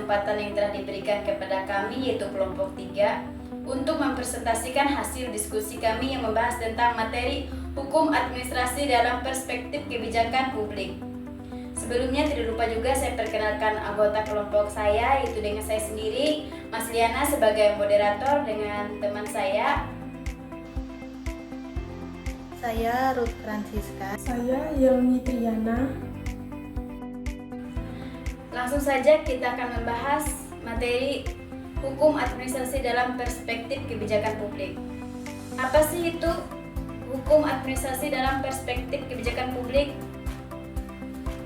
kesempatan yang telah diberikan kepada kami, yaitu kelompok 3, untuk mempresentasikan hasil diskusi kami yang membahas tentang materi hukum administrasi dalam perspektif kebijakan publik. Sebelumnya tidak lupa juga saya perkenalkan anggota kelompok saya, yaitu dengan saya sendiri, Mas Liana sebagai moderator, dengan teman saya. Saya Ruth Francisca. Saya Yelmi Triana. Langsung saja kita akan membahas materi hukum administrasi dalam perspektif kebijakan publik. Apa sih itu hukum administrasi dalam perspektif kebijakan publik?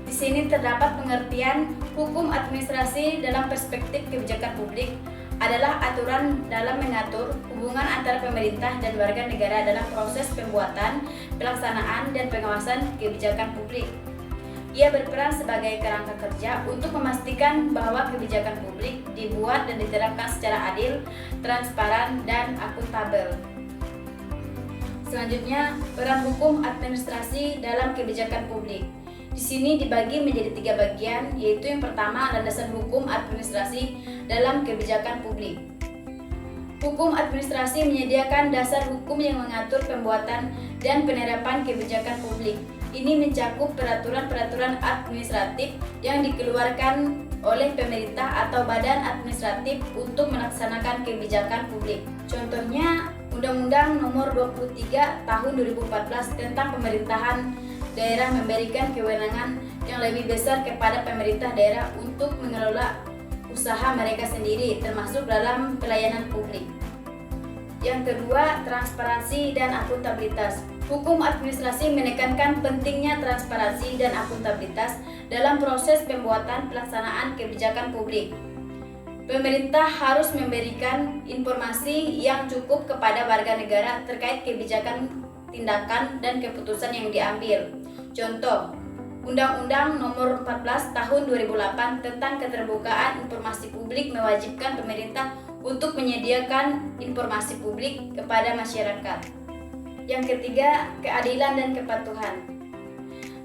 Di sini terdapat pengertian hukum administrasi dalam perspektif kebijakan publik adalah aturan dalam mengatur hubungan antara pemerintah dan warga negara dalam proses pembuatan, pelaksanaan, dan pengawasan kebijakan publik. Ia berperan sebagai kerangka kerja untuk memastikan bahwa kebijakan publik dibuat dan diterapkan secara adil, transparan, dan akuntabel. Selanjutnya, peran hukum administrasi dalam kebijakan publik. Di sini dibagi menjadi 3 bagian, yaitu yang pertama landasan hukum administrasi dalam kebijakan publik. Hukum administrasi menyediakan dasar hukum yang mengatur pembuatan dan penerapan kebijakan publik. Ini mencakup peraturan-peraturan administratif yang dikeluarkan oleh pemerintah atau badan administratif untuk melaksanakan kebijakan publik. Contohnya, Undang-Undang Nomor 23 Tahun 2014 tentang pemerintahan daerah memberikan kewenangan yang lebih besar kepada pemerintah daerah untuk mengelola usaha mereka sendiri, termasuk dalam pelayanan publik. Yang kedua, transparansi dan akuntabilitas. Hukum administrasi menekankan pentingnya transparansi dan akuntabilitas dalam proses pembuatan pelaksanaan kebijakan publik. Pemerintah harus memberikan informasi yang cukup kepada warga negara terkait kebijakan, tindakan, dan keputusan yang diambil. Contoh, Undang-Undang Nomor 14 Tahun 2008 tentang keterbukaan informasi publik mewajibkan pemerintah untuk menyediakan informasi publik kepada masyarakat. Yang ketiga, keadilan dan kepatuhan.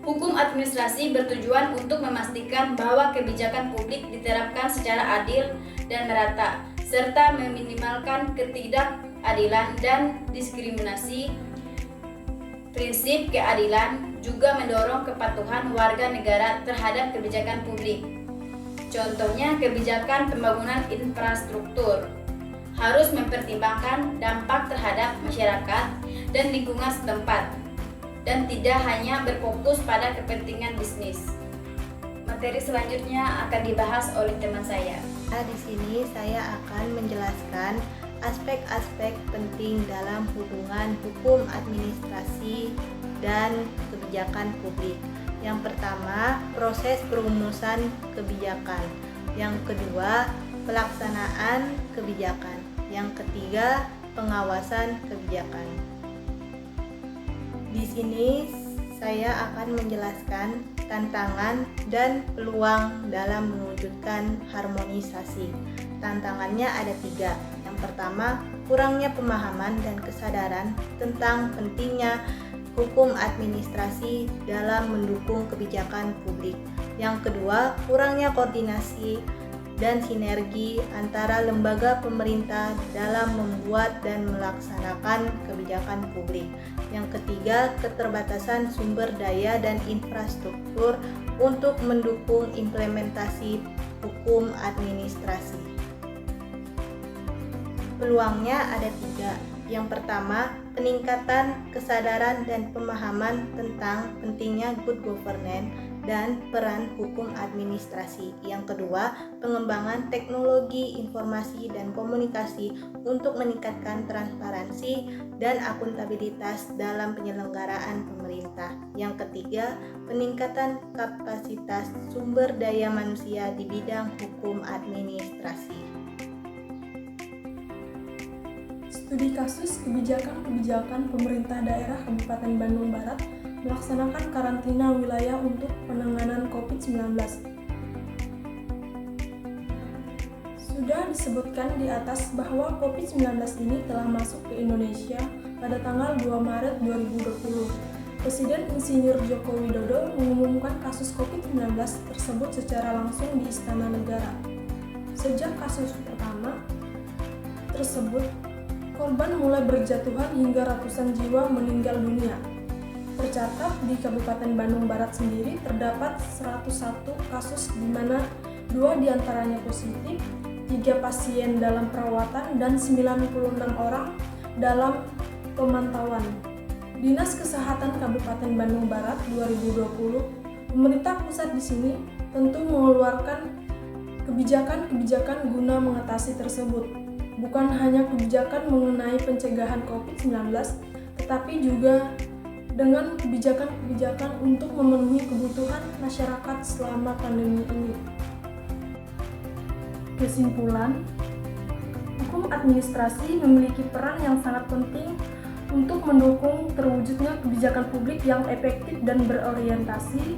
Hukum administrasi bertujuan untuk memastikan bahwa kebijakan publik diterapkan secara adil dan merata, serta meminimalkan ketidakadilan dan diskriminasi. Prinsip keadilan juga mendorong kepatuhan warga negara terhadap kebijakan publik. Contohnya, kebijakan pembangunan infrastruktur harus mempertimbangkan dampak terhadap masyarakat dan lingkungan setempat, dan tidak hanya berfokus pada kepentingan bisnis. Materi selanjutnya akan dibahas oleh teman saya. Di sini saya akan menjelaskan aspek-aspek penting dalam hubungan hukum administrasi dan kebijakan publik. Yang pertama, proses perumusan kebijakan. Yang kedua, pelaksanaan kebijakan. Yang ketiga, pengawasan kebijakan. Di sini saya akan menjelaskan tantangan dan peluang dalam mewujudkan harmonisasi. Tantangannya ada 3. Yang pertama, kurangnya pemahaman dan kesadaran tentang pentingnya hukum administrasi dalam mendukung kebijakan publik. Yang kedua, kurangnya koordinasi dan sinergi antara lembaga pemerintah dalam membuat dan melaksanakan kebijakan publik. Yang ketiga, keterbatasan sumber daya dan infrastruktur untuk mendukung implementasi hukum administrasi. Peluangnya ada 3. Yang pertama, peningkatan kesadaran dan pemahaman tentang pentingnya good governance dan peran hukum administrasi. Yang kedua, pengembangan teknologi informasi dan komunikasi untuk meningkatkan transparansi dan akuntabilitas dalam penyelenggaraan pemerintah. Yang ketiga, peningkatan kapasitas sumber daya manusia di bidang hukum administrasi. Studi kasus kebijakan-kebijakan pemerintah daerah Kabupaten Bandung Barat melaksanakan karantina wilayah untuk penanganan COVID-19. Sudah disebutkan di atas bahwa COVID-19 ini telah masuk ke Indonesia pada tanggal 2 Maret 2020. Presiden Insinyur Joko Widodo mengumumkan kasus COVID-19 tersebut secara langsung di Istana Negara. Sejak kasus pertama tersebut, korban mulai berjatuhan hingga ratusan jiwa meninggal dunia. Tercatat di Kabupaten Bandung Barat sendiri terdapat 101 kasus di mana 2 diantaranya positif, 3 pasien dalam perawatan, dan 96 orang dalam pemantauan. Dinas Kesehatan Kabupaten Bandung Barat 2020, pemerintah pusat di sini tentu mengeluarkan kebijakan-kebijakan guna mengatasi tersebut. Bukan hanya kebijakan mengenai pencegahan COVID-19, tetapi juga dengan kebijakan-kebijakan untuk memenuhi kebutuhan masyarakat selama pandemi ini. Kesimpulan, hukum administrasi memiliki peran yang sangat penting untuk mendukung terwujudnya kebijakan publik yang efektif dan berorientasi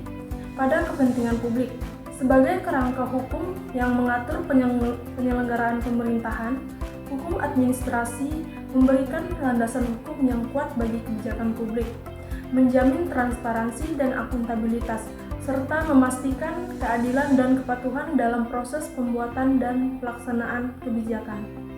pada kepentingan publik. Sebagai kerangka hukum yang mengatur penyelenggaraan pemerintahan, hukum administrasi memberikan landasan hukum yang kuat bagi kebijakan publik, menjamin transparansi dan akuntabilitas, serta memastikan keadilan dan kepatuhan dalam proses pembuatan dan pelaksanaan kebijakan.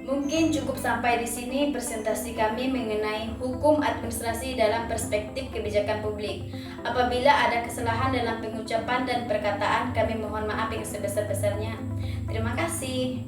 Mungkin cukup sampai di sini presentasi kami mengenai hukum administrasi dalam perspektif kebijakan publik. Apabila ada kesalahan dalam pengucapan dan perkataan, kami mohon maaf yang sebesar-besarnya. Terima kasih.